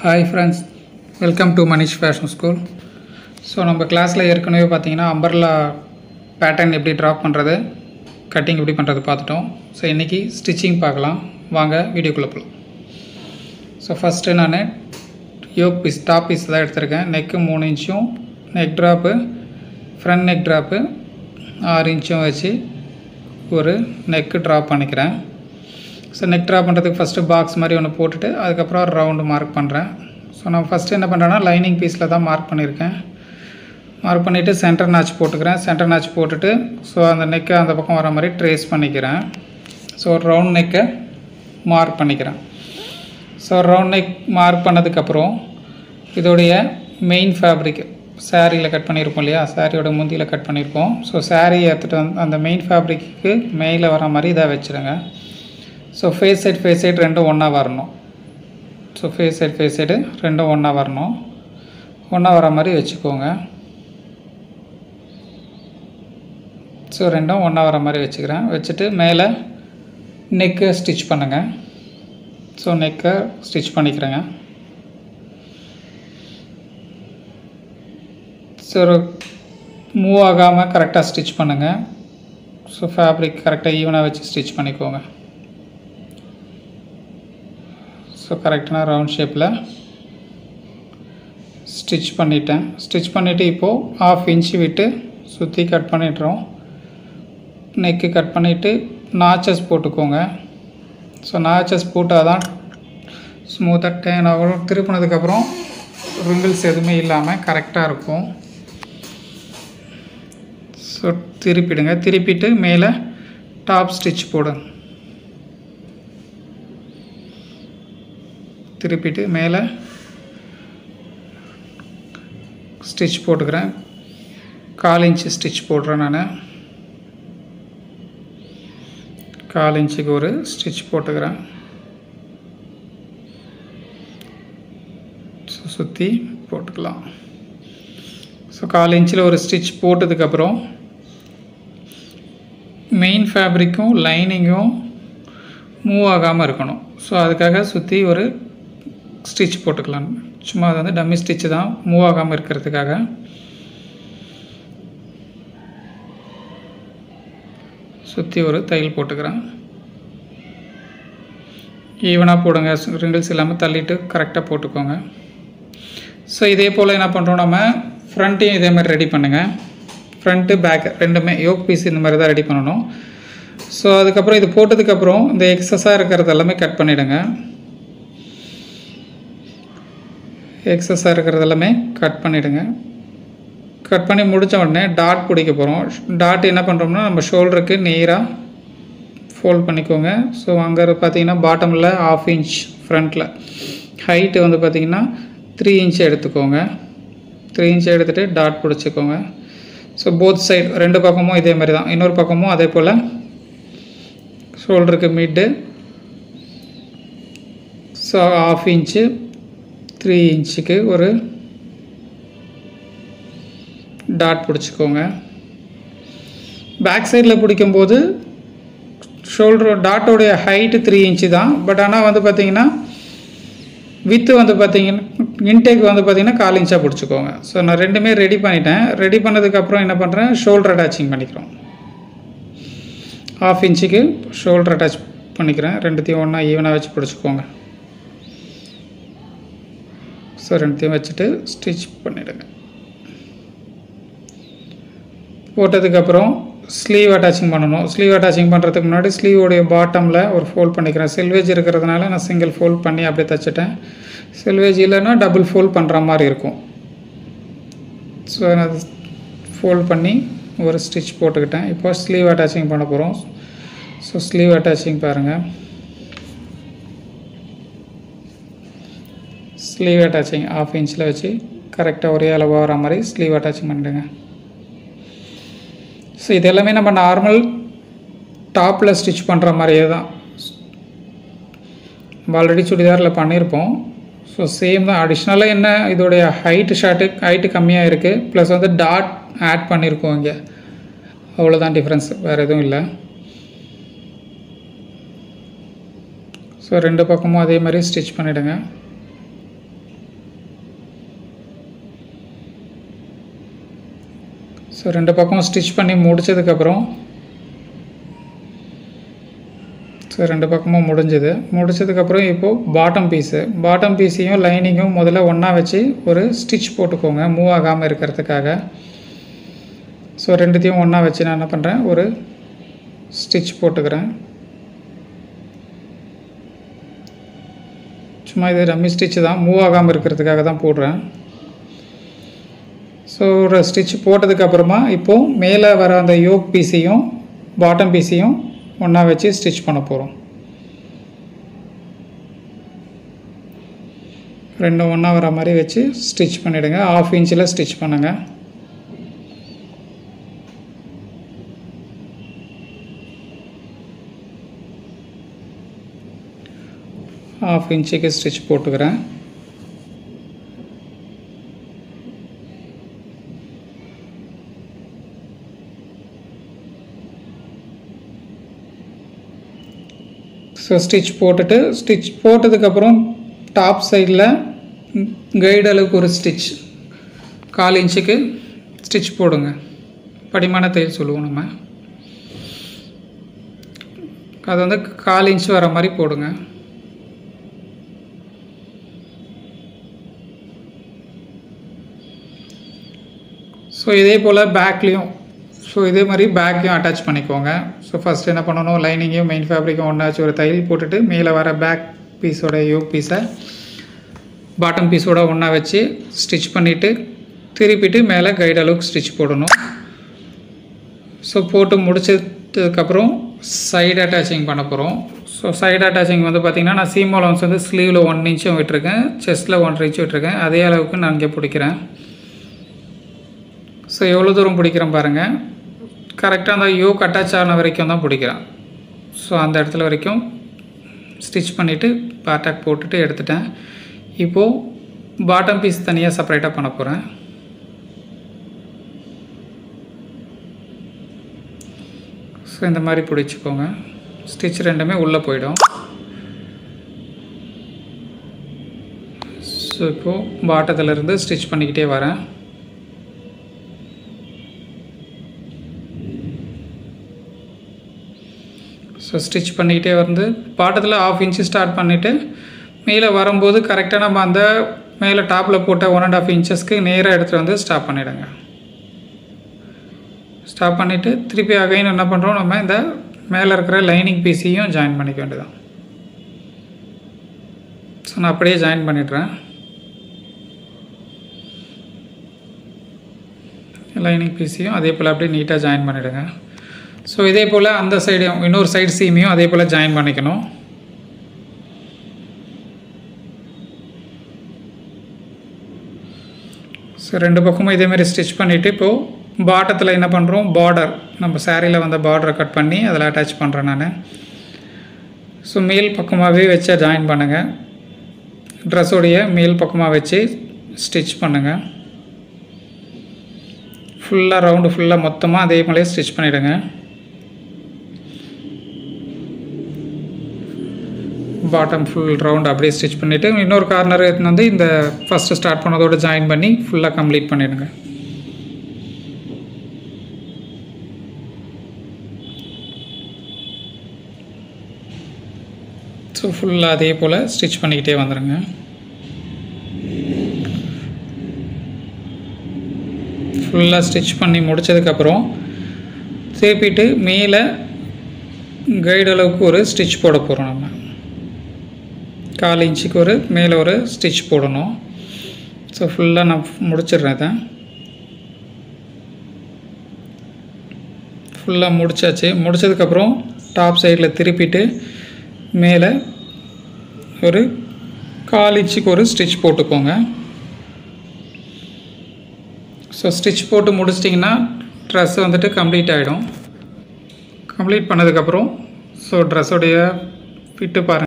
Hi friends, welcome to Manish Fashion School. So நம்ம கிளாஸில் ஏற்கனவே பார்த்தீங்கன்னா அம்பர்லா பேட்டர்ன் எப்படி ட்ராப் பண்ணுறது, கட்டிங் எப்படி பண்ணுறது பார்த்துட்டோம். ஸோ இன்றைக்கி ஸ்டிச்சிங் பார்க்கலாம். வாங்க வீடியோக்குள்ளே போகலாம். ஸோ ஃபஸ்ட்டு நான் யோக் பீஸ் டாப் பீஸ் தான் எடுத்திருக்கேன். நெக்கு 3 இன்ச்சும், neck drop front neck drop 6 இன்ச்சும் வச்சு ஒரு நெக்கு ட்ராப் பண்ணிக்கிறேன். ஸோ நெக் ட்ரா பண்ணுறதுக்கு ஃபஸ்ட்டு பாக்ஸ் மாதிரி ஒன்று போட்டுட்டு அதுக்கப்புறம் ரவுண்டு மார்க் பண்ணுறேன். ஸோ நான் ஃபஸ்ட்டு என்ன பண்ணுறேன்னா லைனிங் பீஸில் தான் மார்க் பண்ணியிருக்கேன். மார்க் பண்ணிவிட்டு சென்டர் நாச் போட்டுக்கிறேன். சென்டர் நாச் போட்டுட்டு ஸோ அந்த நெக்கை அந்த பக்கம் வர மாதிரி ட்ரேஸ் பண்ணிக்கிறேன். ஸோ ரவுண்ட் நெக்கை மார்க் பண்ணிக்கிறேன். ஸோ ரவுண்ட் நெக் மார்க் பண்ணதுக்கப்புறம் இதோடைய மெயின் ஃபேப்ரிக் சாரியில் கட் பண்ணியிருப்போம் இல்லையா, சாரியோட முந்தியில் கட் பண்ணியிருப்போம். ஸோ சாரீ எடுத்துகிட்டு அந்த மெயின் ஃபேப்ரிக்கு மேலே வர மாதிரி இதாக வச்சுருங்க. ஸோ ஃபேஸ் சைடு ரெண்டும் ஒன்றா வரணும். ஸோ ஃபேஸ் சைடு ரெண்டும் ஒன்றா வரணும். ஒன்றா வர மாதிரி வச்சுக்கோங்க. ஸோ ரெண்டும் ஒன்றா வர மாதிரி வச்சுக்கிறேன். வச்சுட்டு மேலே நெக்கை ஸ்டிச் பண்ணுங்கள். ஸோ நெக்கை ஸ்டிச் பண்ணிக்கிறேங்க. ஸோ மூவ் ஆகாமல் கரெக்டாக ஸ்டிச் பண்ணுங்கள். ஸோ ஃபேப்ரிக் கரெக்டாக ஈவனாக வச்சு ஸ்டிச் பண்ணிக்கோங்க. ஸோ கரெக்டான ரவுண்ட் ஷேப்பில் ஸ்டிச் பண்ணிட்டேன். ஸ்டிச் பண்ணிவிட்டு இப்போது 1/2 இன்ச்சு விட்டு சுற்றி கட் பண்ணிடுறோம். நெக்கு கட் பண்ணிவிட்டு நாச்சஸ் போட்டுக்கோங்க. ஸோ நாச்சஸ் போட்டால் தான் ஸ்மூத்தாக டேன் ஆகும். திருப்பினதுக்கப்புறம் ரிங்கிள்ஸ் எதுவுமே இல்லாமல் கரெக்டாக இருக்கும். ஸோ திருப்பிடுங்க. திருப்பிட்டு மேலே டாப் ஸ்டிச் போடுங்க. திருப்பிட்டு மேலே ஸ்டிச் போட்டுக்கிறேன். 1/4 இன்ச்சு ஸ்டிச் போடுறேன். நான் 1/4 இன்ச்சுக்கு ஒரு ஸ்டிச் போட்டுக்கிறேன். ஸோ சுற்றி போட்டுக்கலாம். ஸோ 1/4 இன்ச்சில் ஒரு ஸ்டிச் போட்டதுக்கப்புறம் மெயின் ஃபேப்ரிக்கும் லைனிங்கும் மூவ் ஆகாமல் இருக்கணும். ஸோ அதுக்காக சுற்றி ஒரு ஸ்டிச் போட்டுக்கலாம். சும்மா அது வந்து டம்மி ஸ்டிச்சு தான், மூவ் ஆகாமல் இருக்கிறதுக்காக. சுற்றி ஒரு தையல் போட்டுக்கிறேன். ஈவனாக போடுங்க. ரிங்கிள்ஸ் இல்லாமல் தள்ளிட்டு கரெக்டாக போட்டுக்கோங்க. ஸோ இதே போல் என்ன பண்ணுறோம், நம்ம ஃப்ரண்ட்டையும் இதே மாதிரி ரெடி பண்ணுங்கள். ஃப்ரண்ட்டு பேக்கு ரெண்டுமே யோக் பீஸ் இந்த மாதிரி தான் ரெடி பண்ணணும். ஸோ அதுக்கப்புறம் இது போட்டதுக்கப்புறம் இந்த எக்ஸஸாக இருக்கிறது எல்லாமே கட் பண்ணிவிடுங்க. எக்ஸஸாக இருக்கிறது எல்லாமே கட் பண்ணிவிடுங்க. கட் பண்ணி முடித்த உடனே டாட் பிடிக்க போகிறோம். டாட் என்ன பண்ணுறோம்னா நம்ம ஷோல்டருக்கு நேராக ஃபோல்ட் பண்ணிக்கோங்க. ஸோ அங்கே பார்த்தீங்கன்னா பாட்டமில் 1/2 இன்ச், ஃப்ரண்ட்டில் ஹைட்டு வந்து பார்த்திங்கன்னா 3 இன்ச் எடுத்துக்கோங்க. 3 இன்ச் எடுத்துகிட்டு டாட் பிடிச்சிக்கோங்க. ஸோ போத் சைடு ரெண்டு பக்கமும் இதே மாதிரி தான், இன்னொரு பக்கமும் அதே போல் ஷோல்டருக்கு மிட்டு. ஸோ 1/2 இன்ச்சு 3 இன்ச்சுக்கு ஒரு டாட் பிடிச்சிக்கோங்க. பேக் சைடில் பிடிக்கும்போது ஷோல்டர் டாட்டோடைய ஹைட்டு 3 இன்ச்சு தான். பட் ஆனால் வந்து பார்த்திங்கன்னா வித்து வந்து பார்த்திங்கன்னா இன்டேக் வந்து பார்த்திங்கன்னா 1/4 இன்ச்சாக பிடிச்சிக்கோங்க. ஸோ நான் ரெண்டுமே ரெடி பண்ணிட்டேன். ரெடி பண்ணதுக்கப்புறம் என்ன பண்ணுறேன், ஷோல்டர் அட்டாச்சிங் பண்ணிக்கிறோம். 1/2 இன்ச்சுக்கு ஷோல்டர் அட்டாச் பண்ணிக்கிறேன். ரெண்டுத்தையும் ஒன்றா ஈவனாக வச்சு பிடிச்சிக்கோங்க. ஸோ ரெண்டுத்தையும் வச்சுட்டு ஸ்டிச் பண்ணிவிடுங்க. போட்டதுக்கப்புறம் ஸ்லீவ் அட்டாச்சிங் பண்ணணும். ஸ்லீவ் அட்டாச்சிங் பண்ணுறதுக்கு முன்னாடி ஸ்லீவோடைய பாட்டமில் ஒரு ஃபோல்ட் பண்ணிக்கிறேன். செல்வேஜ் இருக்கிறதுனால நான் சிங்கிள் ஃபோல்ட் பண்ணி அப்படியே தைச்சிட்டேன். செல்வேஜ் இல்லைன்னா டபுள் ஃபோல்ட் பண்ணுற மாதிரி இருக்கும். ஸோ நான் ஃபோல்ட் பண்ணி ஒரு ஸ்டிச் போட்டுக்கிட்டேன். இப்போ ஸ்லீவ் அட்டாச்சிங் பண்ண போகிறோம். ஸோ ஸ்லீவ் அட்டாச்சிங் பாருங்கள். ஸ்லீவ் அட்டாச்சிங் 1/2 இன்ச்சில் வச்சு கரெக்டாக ஒரே அளவாக வர மாதிரி ஸ்லீவ் அட்டாச்சிங் பண்ணிவிடுங்க. ஸோ இது எல்லாமே நம்ம நார்மல் டாப்பில் ஸ்டிச் பண்ணுற மாதிரியே தான். நம்ம ஆல்ரெடி சுடிதாரில் பண்ணியிருப்போம். ஸோ சேம் தான். அடிஷ்னலாக என்ன இதோடைய ஹைட்டு கம்மியாக இருக்குது, ப்ளஸ் வந்து டாட் ஆட் பண்ணியிருக்கோம் இங்கே. அவ்வளோதான் டிஃப்ரென்ஸ், வேறு எதுவும் இல்லை. ஸோ ரெண்டு பக்கமும் அதே மாதிரி ஸ்டிச் பண்ணிவிடுங்க. ரெண்டு பக்கம் ஸ்டிச் பண்ணி முடிச்சதுக்கப்புறம் ரெண்டு பக்கமும் முடிச்சதுக்கப்புறம் இப்போது பாட்டம் பீஸையும் லைனிங்கும் முதல்ல ஒன்றா வச்சு ஒரு ஸ்டிச் போட்டுக்கோங்க மூவ் ஆகாமல் இருக்கிறதுக்காக. ஸோ ரெண்டுத்தையும் ஒன்றா வச்சு நான் என்ன பண்ணுறேன், ஒரு ஸ்டிச் போட்டுக்கிறேன். சும்மா இது ரம்மி ஸ்டிச் தான், மூவ் ஆகாமல் இருக்கிறதுக்காக தான் போடுறேன். ஸோ ஒரு ஸ்டிச் போட்டதுக்கப்புறமா இப்போது மேலே வர அந்த யோக் பீஸையும் பாட்டம் பீஸையும் ஒன்றா வச்சு ஸ்டிச் பண்ண போகிறோம். ரெண்டும் ஒன்றா வர மாதிரி வச்சு ஸ்டிச் பண்ணிவிடுங்க. 1/2 இன்ச்சில் ஸ்டிச் பண்ணுங்கள். ½ இன்ச்சுக்கு ஸ்டிச் போட்டுக்கிறேன். ஸோ ஸ்டிச் போட்டதுக்கப்புறம் டாப் சைடில் கைடு அளவுக்கு ஒரு ஸ்டிச் 1/4 இன்ச்சுக்கு ஸ்டிச் போடுங்க. படிமான தையல் சொல்லுவோம் நம்ம. அது வந்து 1/4 இன்ச் வர மாதிரி போடுங்க. ஸோ இதே போல் பேக்லேயும் இதே மாதிரி பேக்கையும் அட்டாச் பண்ணிக்கோங்க. ஸோ ஃபஸ்ட்டு என்ன பண்ணணும், லைனிங்கையும் மெயின் ஃபேப்ரிக்கும் ஒன்றாச்சு ஒரு தையல் போட்டுட்டு மேலே வர பேக் பீஸோட யோக் பீஸை பாட்டம் பீஸோட ஒன்றா வச்சு ஸ்டிச் பண்ணிவிட்டு திருப்பிட்டு மேலே கைடு அளவுக்கு ஸ்டிச் போடணும். ஸோ போட்டு முடிச்சதுக்கப்புறம் சைடு அட்டாச்சிங் பண்ண போகிறோம். ஸோ சைடு அட்டாச்சிங் வந்து பார்த்திங்கன்னா நான் சீம் அலவன்ஸ் வந்து ஸ்லீவில் 1 இன்ச்சும் விட்டுருக்கேன், செஸ்ட்டில் 1/2 இன்ச்சும் விட்டுருக்கேன். அதே அளவுக்கு நான் இங்கே பிடிக்கிறேன். ஸோ எவ்வளோ தூரம் பிடிக்கிறேன் பாருங்கள். கரெக்டாக அந்த யோக் அட்டாச் ஆன வரைக்கும் தான் பிடிக்கிறேன். ஸோ அந்த இடத்துல வரைக்கும் ஸ்டிச் பண்ணிவிட்டு பேட்டாக் போட்டுட்டு எடுத்துட்டேன். இப்போது பாட்டம் பீஸ் தனியாக செப்பரேட்டாக பண்ண போகிறேன். ஸோ இந்த மாதிரி பிடிச்சிக்கோங்க. ஸ்டிச் ரெண்டுமே உள்ளே போயிடும். ஸோ இப்போது பாட்டத்திலேருந்து ஸ்டிச் பண்ணிக்கிட்டே வரேன். ஸோ ஸ்டிச் பண்ணிக்கிட்டே வந்து பாட்டத்தில் 1/2 இன்ச்சு ஸ்டார்ட் பண்ணிவிட்டு மேலே வரும்போது கரெக்டாக நம்ம அந்த மேலே டாப்பில் போட்ட 1.5 இன்ச்சஸ்க்கு நேராக எடுத்துகிட்டு வந்து ஸ்டாப் பண்ணிவிடுங்க. ஸ்டாப் பண்ணிவிட்டு திருப்பி அகைன் என்ன பண்ணுறோம், நம்ம இந்த மேலே இருக்கிற லைனிங் பீஸையும் ஜாயின் பண்ணிக்க வேண்டியதான். ஸோ நான் அப்படியே ஜாயின் பண்ணிடுறேன். லைனிங் பீஸையும் அதே போல் அப்படியே நீட்டாக ஜாயின் பண்ணிவிடுங்க. ஸோ இதே போல் அந்த சைடையும் இன்னொரு சைடு சீமையும் அதே போல் ஜாயின் பண்ணிக்கணும். ஸோ ரெண்டு பக்கமும் இதேமாரி ஸ்டிச் பண்ணிவிட்டு இப்போது பாட்டத்தில் என்ன பண்ணுறோம், பார்டர் நம்ம சாரியில் வந்த பார்டரை கட் பண்ணி அதில் அட்டாச் பண்ணுறேன் நான். ஸோ மேல் பக்கமாகவே வச்சு ஜாயின் பண்ணுங்கள். ட்ரெஸ்ஸோடைய மேல் பக்கமாக வச்சு ஸ்டிச் பண்ணுங்கள். ஃபுல்லாக ரவுண்டு ஃபுல்லாக மொத்தமாக அதே மாதிரியே ஸ்டிச் பண்ணிவிடுங்க. பாட்டம் ஃபுல் ரவுண்ட் அப்படியே ஸ்டிச் பண்ணிவிட்டு இன்னொரு கார்னர் எடுத்துன்னு வந்து இந்த ஃபஸ்ட்டு ஸ்டார்ட் பண்ணதோடு ஜாயின் பண்ணி ஃபுல்லாக கம்ப்ளீட் பண்ணிவிடுங்க. ஸோ ஃபுல்லாக அதே போல் ஸ்டிச் பண்ணிக்கிட்டே வந்துடுங்க. ஃபுல்லாக ஸ்டிச் பண்ணி முடித்ததுக்கப்புறம் திருப்பிட்டு மேலே கைடு அளவுக்கு ஒரு ஸ்டிச் போட போகிறோம். நம்ம 1/4 இன்ச்சுக்கு ஒரு மேலே ஒரு ஸ்டிச் போடணும். ஸோ ஃபுல்லாக நான் முடிச்சிடுறேன். இதை ஃபுல்லாக முடிச்சாச்சு. முடித்ததுக்கப்புறம் டாப் சைடில் திருப்பிட்டு மேலே ஒரு 1/4 இன்ச்சுக்கு ஒரு ஸ்டிச் போட்டுக்கோங்க. ஸோ ஸ்டிச் போட்டு முடிச்சிட்டிங்கன்னா ட்ரெஸ் வந்துட்டு கம்ப்ளீட் ஆகிடும். கம்ப்ளீட் பண்ணதுக்கப்புறம் ஸோ ட்ரெஸ்ஸோடைய ஃபிட்டு பாருங்கள்.